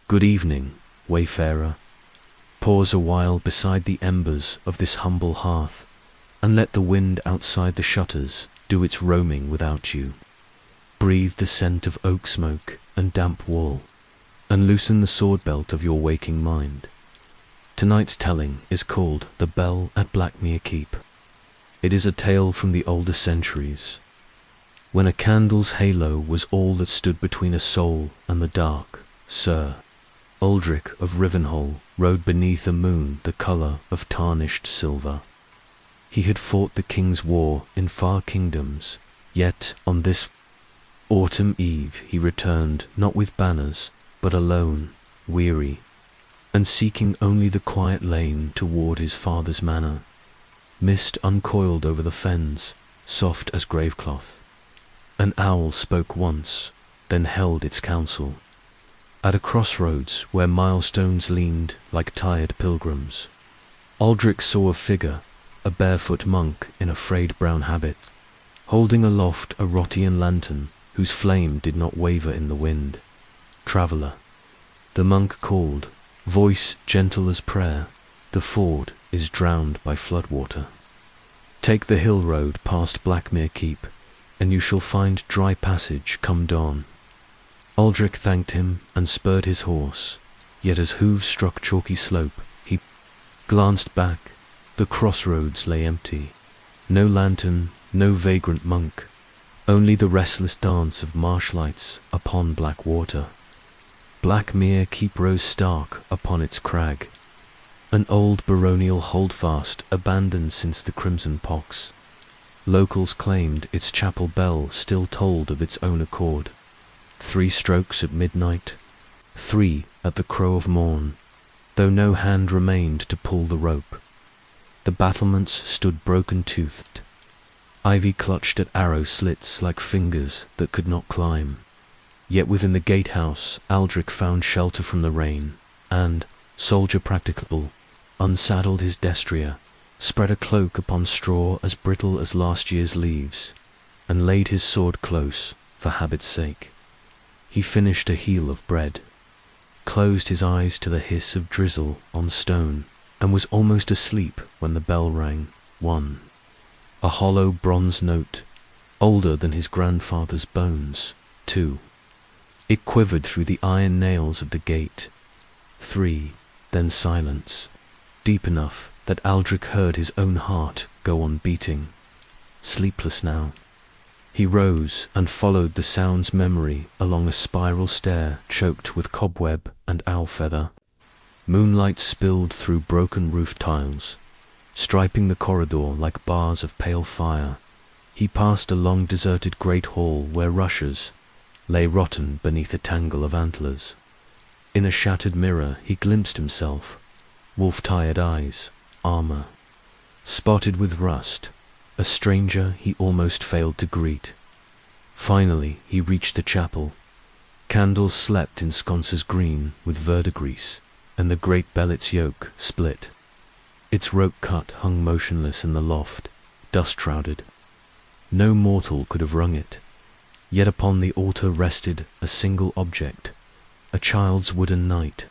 Good evening, wayfarer. Pause a while beside the embers of this humble hearth, and let the wind outside the shutters do its roaming without you. Breathe the scent of oak smoke and damp wool, and loosen the sword belt of your waking mind. Tonight's telling is called The Bell at Blackmere Keep. It is a tale from the older centuries, when a candle's halo was all that stood between a soul and the dark. Sir Uldric of Rivenhall rode beneath a moon the colour of tarnished silver. He had fought the king's war in far kingdoms, yet on this autumn eve he returned not with banners, but alone, weary, and seeking only the quiet lane toward his father's manor. Mist uncoiled over the fens, soft as gravecloth. An owl spoke once, then held its counsel. At a crossroads where milestones leaned like tired pilgrims, Uldric saw a figure, a barefoot monk in a frayed brown habit, holding aloft a Rottian lantern whose flame did not waver in the wind. Traveller, the monk called, voice gentle as prayer, the ford is drowned by floodwater. Take the hill road past Blackmere Keep, and you shall find dry passage come dawn. Uldric thanked him and spurred his horse, yet as hooves struck chalky slope, he glanced back. The crossroads lay empty. No lantern, no vagrant monk, only the restless dance of marsh lights upon black water. Blackmere Keep rose stark upon its crag, an old baronial holdfast abandoned since the Crimson Pox. Locals claimed its chapel bell still tolled of its own accord. 3 strokes at midnight, 3 at the crow of morn, though no hand remained to pull the rope. The battlements stood broken-toothed. Ivy clutched at arrow slits like fingers that could not climb. Yet within the gatehouse Uldric found shelter from the rain, and, soldier practicable, unsaddled his destrier, spread a cloak upon straw as brittle as last year's leaves, and laid his sword close for habit's sake. He finished a heel of bread, closed his eyes to the hiss of drizzle on stone, and was almost asleep when the bell rang. 1. A hollow bronze note, older than his grandfather's bones. 2. It quivered through the iron nails of the gate. 3. Then silence, deep enough that Uldric heard his own heart go on beating. Sleepless now, he rose and followed the sound's memory along a spiral stair choked with cobweb and owl feather. Moonlight spilled through broken roof tiles, striping the corridor like bars of pale fire. He passed a long deserted great hall where rushes lay rotten beneath a tangle of antlers. In a shattered mirror he glimpsed himself, wolf-tired eyes, armor, spotted with rust, a stranger he almost failed to greet. Finally he reached the chapel. Candles slept in sconces green with verdigris, and the great bellet's yoke split. Its rope cut hung motionless in the loft, dust-shrouded. No mortal could have wrung it, yet upon the altar rested a single object, a child's wooden knight,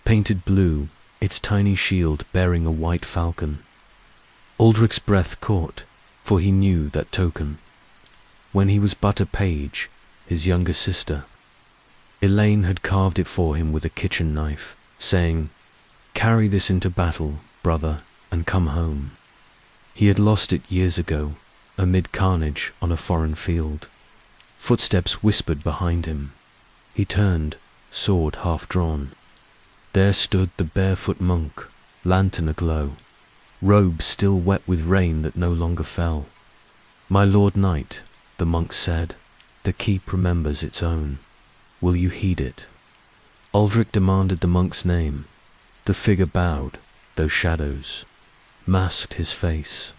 painted blue, its tiny shield bearing a white falcon. Uldric's breath caught, for he knew that token. When he was but a page, his younger sister, Elaine had carved it for him with a kitchen knife, saying, "Carry this into battle, brother, and come home." He had lost it years ago, amid carnage on a foreign field. Footsteps whispered behind him. He turned, sword half drawn. There stood the barefoot monk, lantern aglow, robe still wet with rain that no longer fell. "My lord knight," the monk said, "the keep remembers its own. Will you heed it?" Uldric demanded the monk's name. The figure bowed, though shadows masked his face.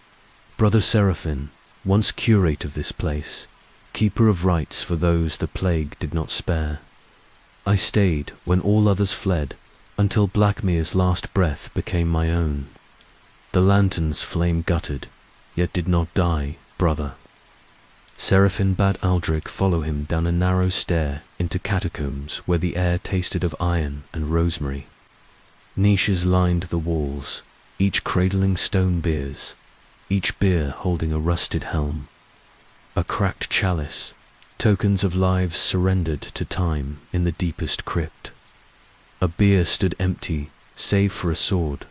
"Brother Seraphim, once curate of this place, keeper of rites for those the plague did not spare. I stayed when all others fled, until Blackmere's last breath became my own. The lantern's flame guttered, yet did not die, brother." Seraphim bade Aldrich follow him down a narrow stair into catacombs where the air tasted of iron and rosemary. Niches lined the walls, each cradling stone biers, each bier holding a rusted helm, a cracked chalice, tokens of lives surrendered to time in the deepest crypt. A bier stood empty, save for a sword,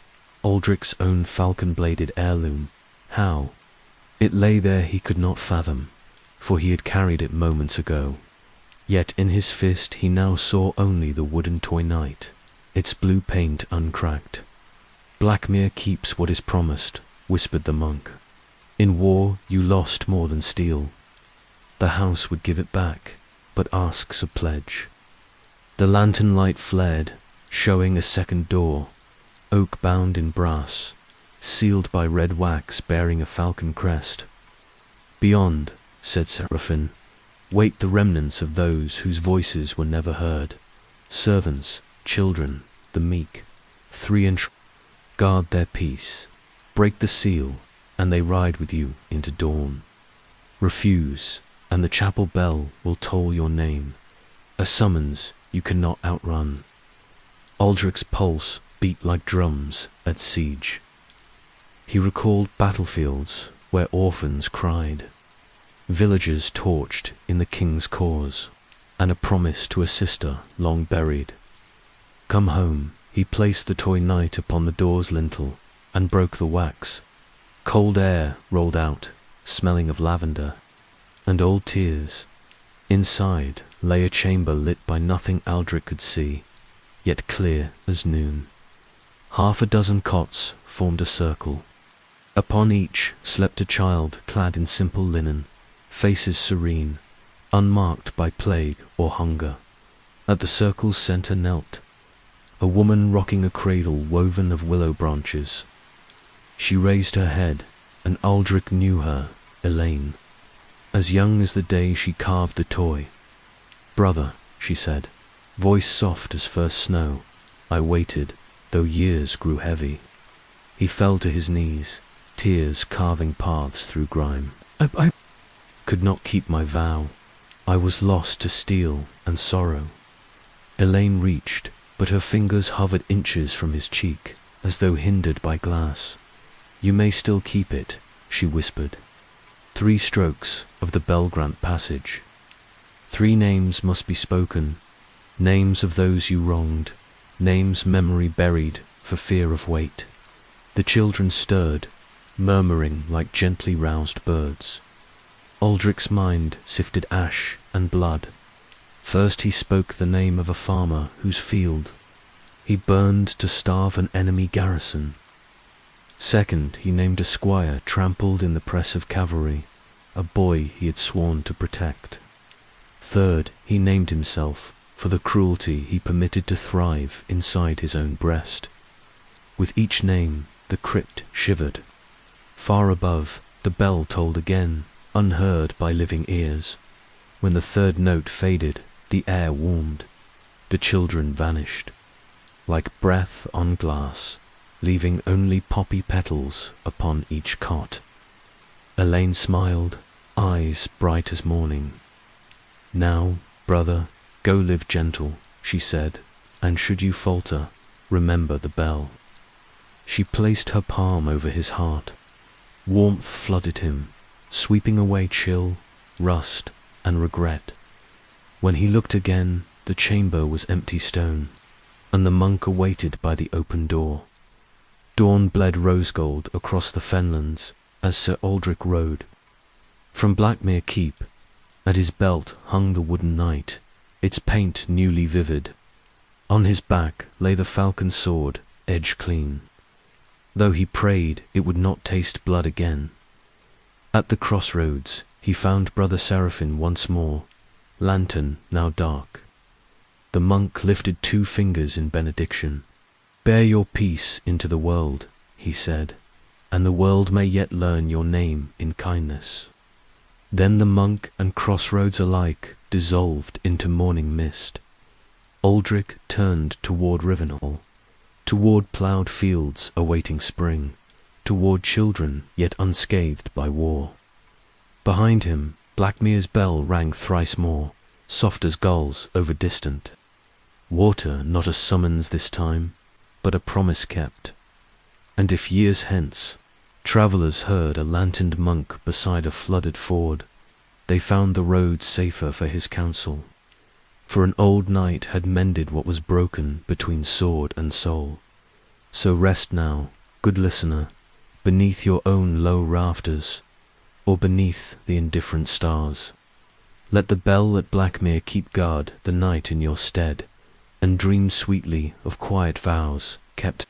Aldrich's own falcon-bladed heirloom. How? It lay there he could not fathom, for he had carried it moments ago. Yet in his fist he now saw only the wooden toy knight, its blue paint uncracked. "Blackmere keeps what is promised," whispered the monk. "In war you lost more than steel. The house would give it back, but asks a pledge." The lantern light flared, showing a second door, oak bound in brass, sealed by red wax bearing a falcon crest. "Beyond," said Seraphim, "wait the remnants of those whose voices were never heard. Servants, children, the meek, 3 guard their peace. Break the seal, and they ride with you into dawn. Refuse, and the chapel bell will toll your name, a summons you cannot outrun." Aldrich's pulse beat like drums at siege. He recalled battlefields where orphans cried, villagers torched in the king's cause, and a promise to a sister long buried. Come home, he placed the toy knight upon the door's lintel and broke the wax. Cold air rolled out, smelling of lavender and old tears. Inside lay a chamber lit by nothing Aldrich could see, yet clear as noon. 6 cots formed a circle. Upon each slept a child clad in simple linen, faces serene, unmarked by plague or hunger. At the circle's centre knelt a woman rocking a cradle woven of willow branches. She raised her head, and Aldrich knew her, Elaine, as young as the day she carved the toy. "Brother," she said, voice soft as first snow, "I waited, though years grew heavy." He fell to his knees, tears carving paths through grime. I could not keep my vow. I was lost to steel and sorrow." Elaine reached, but her fingers hovered inches from his cheek, as though hindered by glass. "You may still keep it," she whispered. 3 strokes of the Belgrant passage. 3 names must be spoken, names of those you wronged, names memory buried for fear of weight. The children stirred, murmuring like gently roused birds. Aldrich's mind sifted ash and blood. First he spoke the name of a farmer whose field he burned to starve an enemy garrison. Second, he named a squire trampled in the press of cavalry, a boy he had sworn to protect. Third, he named himself for the cruelty he permitted to thrive inside his own breast. With each name, the crypt shivered. Far above, the bell tolled again, unheard by living ears. When the 3rd note faded, the air warmed. The children vanished, like breath on glass, leaving only poppy petals upon each cot. Elaine smiled, eyes bright as morning. "Now, brother, go live gentle," she said, "and should you falter, remember the bell." She placed her palm over his heart. Warmth flooded him, sweeping away chill, rust, and regret. When he looked again, the chamber was empty stone, and the monk awaited by the open door. Dawn bled rose gold across the fenlands as Sir Aldrich rode. From Blackmere Keep, at his belt hung the wooden knight, its paint newly vivid. On his back lay the falcon sword, edge clean. Though he prayed it would not taste blood again. At the crossroads he found Brother Seraphim once more, lantern now dark. The monk lifted 2 fingers in benediction. "Bear your peace into the world," he said, "and the world may yet learn your name in kindness." Then the monk and crossroads alike dissolved into morning mist. Aldrich turned toward Rivenhall, toward ploughed fields awaiting spring, toward children yet unscathed by war. Behind him, Blackmere's bell rang thrice more, soft as gulls over distant. Water not a summons this time, but a promise kept. And if years hence travellers heard a lanterned monk beside a flooded ford, they found the road safer for his counsel. For an old knight had mended what was broken between sword and soul. So rest now, good listener, beneath your own low rafters, or beneath the indifferent stars. Let the bell at Blackmere keep guard the night in your stead, and dream sweetly of quiet vows kept